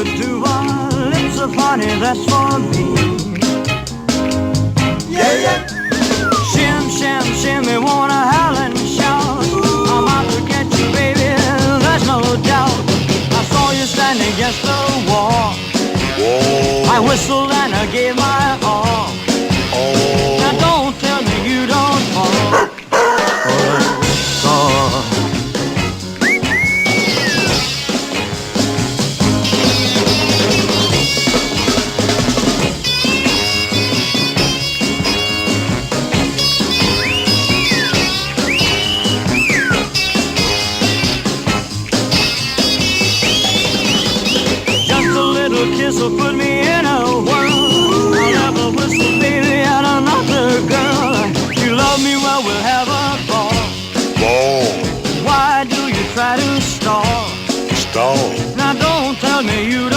could do lips of honey, that's for me. Yeah, yeah. Shim, shim, shimmy, wanna howl and shout. I'm out to get you, baby, there's no doubt. I saw you standing against the wall. Whoa. I whistled and I gave my all. Oh. Now don't tell me you don't fall. Kiss will put me in a whirl. I'll never whistle, baby, at another girl. You love me, well, we'll have a ball. Ball. Why do you try to stall? Stall. Now don't tell me you